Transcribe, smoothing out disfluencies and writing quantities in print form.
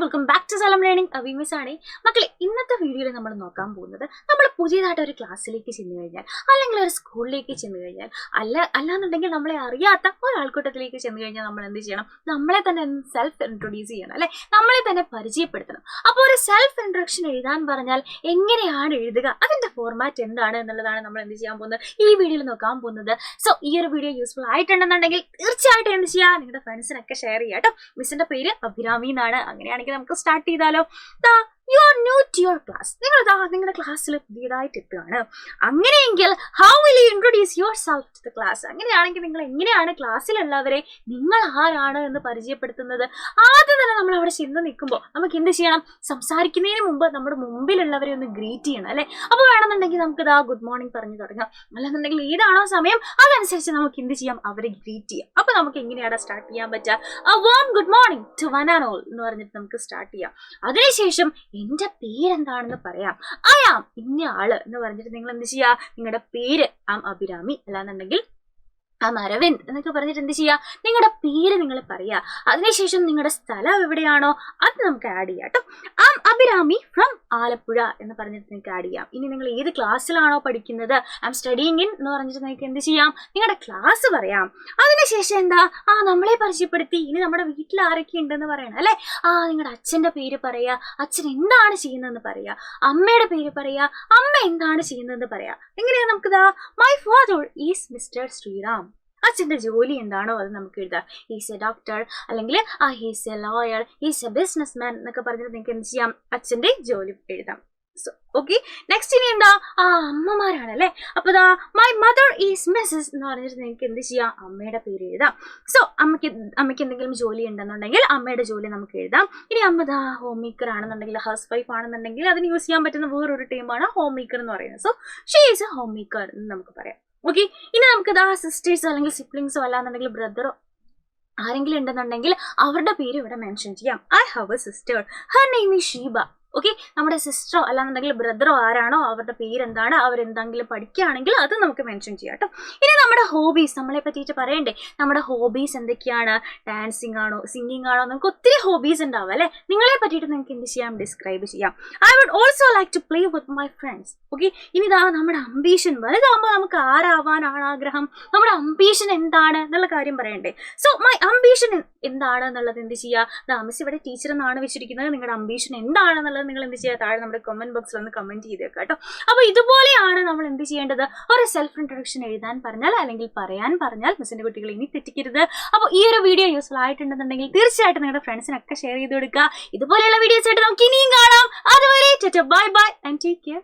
Welcome back to Salam learning. അവിമിസ് ആണ് മക്കളെ. ഇന്നത്തെ വീഡിയോയിൽ നമ്മൾ നോക്കാൻ പോകുന്നത് നമ്മൾ പുതിയതായിട്ട് ഒരു ക്ലാസ്സിലേക്ക് ചെന്ന് കഴിഞ്ഞാൽ അല്ലെങ്കിൽ ഒരു സ്കൂളിലേക്ക് ചെന്ന് കഴിഞ്ഞാൽ അല്ലാന്നുണ്ടെങ്കിൽ നമ്മളെ അറിയാത്ത ഒരാൾക്കൂട്ടത്തിലേക്ക് ചെന്ന് കഴിഞ്ഞാൽ നമ്മൾ എന്ത് ചെയ്യണം? നമ്മളെ തന്നെ സെൽഫ് ഇൻട്രൊഡ്യൂസ് ചെയ്യണം അല്ലെ, നമ്മളെ തന്നെ പരിചയപ്പെടുത്തണം. അപ്പോൾ ഒരു സെൽഫ് ഇൻട്രൊഡക്ഷൻ എഴുതാൻ പറഞ്ഞാൽ എങ്ങനെയാണ് എഴുതുക, അതിന്റെ ഫോർമാറ്റ് എന്താണ് എന്നുള്ളതാണ് നമ്മൾ എന്ത് ചെയ്യാൻ പോകുന്നത്, ഈ വീഡിയോയിൽ നോക്കാൻ പോകുന്നത്. സോ ഈ ഒരു വീഡിയോ യൂസ്ഫുൾ ആയിട്ടുണ്ടെന്നുണ്ടെങ്കിൽ തീർച്ചയായിട്ടും എന്ത് ചെയ്യുക, നിങ്ങളുടെ ഫ്രണ്ട്സിനൊക്കെ ഷെയർ ചെയ്യുക കേട്ടോ. മിസ്സിന്റെ പേര് അഭിരാമി എന്നാണ്. അങ്ങനെയാണെങ്കിൽ നമുക്ക് സ്റ്റാർട്ട് ചെയ്താലോ. You are new to your class. നിങ്ങളുടെ ക്ലാസ്സിൽ പുതിയതായിട്ട് എത്തുകയാണ്. അങ്ങനെയെങ്കിൽ how will you introduce yourself to the class? അങ്ങനെയാണെങ്കിൽ നിങ്ങൾ എങ്ങനെയാണ് ക്ലാസ്സിലുള്ളവരെ നിങ്ങൾ ആരാണ് എന്ന് പരിചയപ്പെടുത്തുന്നത്? ആദ്യം തന്നെ നമ്മൾ അവിടെ ചെന്ന് നിൽക്കുമ്പോൾ നമുക്ക് എന്ത് ചെയ്യണം? സംസാരിക്കുന്നതിന് മുമ്പ് നമ്മുടെ മുമ്പിലുള്ളവരെ ഒന്ന് ഗ്രീറ്റ് ചെയ്യണം അല്ലെ. അപ്പോൾ വേണമെന്നുണ്ടെങ്കിൽ നമുക്ക് ഗുഡ് മോർണിംഗ് പറഞ്ഞു തുടങ്ങാം. അല്ലെന്നുണ്ടെങ്കിൽ ഏതാണോ സമയം അതനുസരിച്ച് നമുക്ക് എന്ത് ചെയ്യാം? അവരെ ഗ്രീറ്റ് ചെയ്യാം. അപ്പൊ നമുക്ക് എങ്ങനെയാണ് സ്റ്റാർട്ട് ചെയ്യാൻ പറ്റുക? A warm good morning to one and all എന്ന് പറഞ്ഞിട്ട് നമുക്ക് സ്റ്റാർട്ട് ചെയ്യാം. അതിനുശേഷം എന്റെ പേരെന്താണെന്ന് പറയാം. ആയാം ഇന്ന ആള് എന്ന് പറഞ്ഞിട്ട് നിങ്ങൾ എന്ത് ചെയ്യാ? നിങ്ങളുടെ പേര് ആം അഭിരാമി അല്ലാന്നുണ്ടെങ്കിൽ അരവിന്ദ് എന്നൊക്കെ പറഞ്ഞിട്ട് എന്ത് ചെയ്യുക? നിങ്ങളുടെ പേര് നിങ്ങൾ പറയുക. അതിനുശേഷം നിങ്ങളുടെ സ്ഥലം എവിടെയാണോ അത് നമുക്ക് ആഡ് ചെയ്യാം കേട്ടോ. ആം അഭിരാമി ഫ്രം ആലപ്പുഴ എന്ന് പറഞ്ഞിട്ട് നിങ്ങൾക്ക് ആഡ് ചെയ്യാം. ഇനി നിങ്ങൾ ഏത് ക്ലാസ്സിലാണോ പഠിക്കുന്നത്, ആം സ്റ്റഡിയിങ് ഇൻ എന്ന് പറഞ്ഞിട്ട് നിങ്ങൾക്ക് എന്ത് ചെയ്യാം? നിങ്ങളുടെ ക്ലാസ് പറയാം. അതിനുശേഷം എന്താ, നമ്മളെ പരിചയപ്പെടുത്തി. ഇനി നമ്മുടെ വീട്ടിൽ ആരൊക്കെ ഉണ്ടെന്ന് പറയണം അല്ലെ. നിങ്ങളുടെ അച്ഛൻ്റെ പേര് പറയുക, അച്ഛൻ എന്താണ് ചെയ്യുന്നതെന്ന് പറയുക. അമ്മയുടെ പേര് പറയുക, അമ്മ എന്താണ് ചെയ്യുന്നതെന്ന് പറയാം. എങ്ങനെയാ നമുക്കിതാ, my father is Mister Sriram. അച്ഛൻ്റെ ജോലി എന്താണോ അത് നമുക്ക് എഴുതാം. ഹീസ് എ ഡോക്ടർ അല്ലെങ്കിൽ he's a lawyer, he's a businessman എന്നൊക്കെ പറഞ്ഞിട്ട് നിങ്ങൾക്ക് എന്ത് ചെയ്യാം? അച്ഛൻ്റെ ജോലി എഴുതാം. സോ ഓക്കെ, നെക്സ്റ്റ് ഇനി എന്താ, അമ്മമാരാണ് അല്ലേ. അപ്പൊ മൈ മദർ ഈസ് മിസ്സസ് എന്ന് പറഞ്ഞിട്ട് നിങ്ങൾക്ക് എന്ത് ചെയ്യാം? അമ്മയുടെ പേര് എഴുതാം. സോ അമ്മയ്ക്ക് എന്തെങ്കിലും ജോലി ഉണ്ടെന്നുണ്ടെങ്കിൽ അമ്മയുടെ ജോലി നമുക്ക് എഴുതാം. ഇനി അമ്മ ഹോം മേക്കർ ആണെന്നുണ്ടെങ്കിൽ, ഹൗസ് വൈഫ് ആണെന്നുണ്ടെങ്കിൽ അതിന് യൂസ് ചെയ്യാൻ പറ്റുന്ന വേറൊരു ടീമാണ് ഹോം മേക്കർ എന്ന് പറയുന്നത്. So she is A home maker എന്ന് നമുക്ക് പറയാം. ഓക്കെ, ഇനി നമുക്ക് സിസ്റ്റേഴ്സോ അല്ലെങ്കിൽ സിബ്ലിങ്സോ അല്ലാന്നുണ്ടെങ്കിൽ ബ്രദറോ ആരെങ്കിലും ഉണ്ടെന്നുണ്ടെങ്കിൽ അവരുടെ പേര് ഇവിടെ മെൻഷൻ ചെയ്യാം. I have A sister, her name is Sheeba. Okay, നമ്മുടെ സിസ്റ്ററോ അല്ലാന്നുണ്ടെങ്കിൽ ബ്രദറോ ആരാണോ അവരുടെ പേരെന്താണ്, അവരെന്തെങ്കിലും പഠിക്കുകയാണെങ്കിൽ അത് നമുക്ക് മെൻഷൻ ചെയ്യാം കേട്ടോ. ഇനി നമ്മുടെ ഹോബീസ്, നമ്മളെ പറ്റിയിട്ട് പറയണ്ടേ. നമ്മുടെ ഹോബീസ് എന്തൊക്കെയാണ്? ഡാൻസിങ് ആണോ, സിംഗിങ് ആണോ? നമുക്ക് ഒത്തിരി ഹോബീസ് ഉണ്ടാവും അല്ലെ. നിങ്ങളെ പറ്റിയിട്ട് നിങ്ങൾക്ക് എന്ത് ചെയ്യാം? ഡിസ്ക്രൈബ് ചെയ്യാം. I would also like to play with my friends. Okay, ഇനി നമ്മുടെ അംബീഷൻ, വലുതാകുമ്പോൾ നമുക്ക് ആരാവാനാണ് ആഗ്രഹം, നമ്മുടെ അംബീഷൻ എന്താണ് എന്നുള്ള കാര്യം പറയണ്ടേ. സോ മൈ അംബീഷൻ എന്താണ് എന്നുള്ളത് എന്ത് ചെയ്യുക? മിസ് ഇവിടെ ടീച്ചർ എന്നാണ് വെച്ചിരിക്കുന്നത്. നിങ്ങളുടെ അംബീഷൻ എന്താണെന്നുള്ളത് നിങ്ങൾ എന്ത് ചെയ്യുക? താഴെ നമ്മുടെ കമന്റ് ബോക്സിൽ ഒന്ന് കമന്റ് ചെയ്തേക്കാം കേട്ടോ. അപ്പൊ ഇതുപോലെയാണ് നമ്മൾ എന്ത് ചെയ്യേണ്ടത്? ഒരു സെൽഫ് ഇൻട്രൊഡക്ഷൻ എഴുതാൻ പറഞ്ഞാൽ അല്ലെങ്കിൽ പറയാൻ പറഞ്ഞാൽ. മിസ്സിന്റെ കുട്ടികൾ ഇനി തെറ്റിക്കരുത്. അപ്പോൾ ഈ ഒരു വീഡിയോ യൂസ്ഫുൾ ആയിട്ടുണ്ടെന്നുണ്ടെങ്കിൽ തീർച്ചയായിട്ടും നിങ്ങളുടെ ഫ്രണ്ട്സിനൊക്കെ ഷെയർ ചെയ്ത് കൊടുക്കുക. ഇതുപോലെയുള്ള വീഡിയോസ് ആയിട്ട് നമുക്ക് ഇനിയും കാണാം. അതുവരെ bye bye and take care.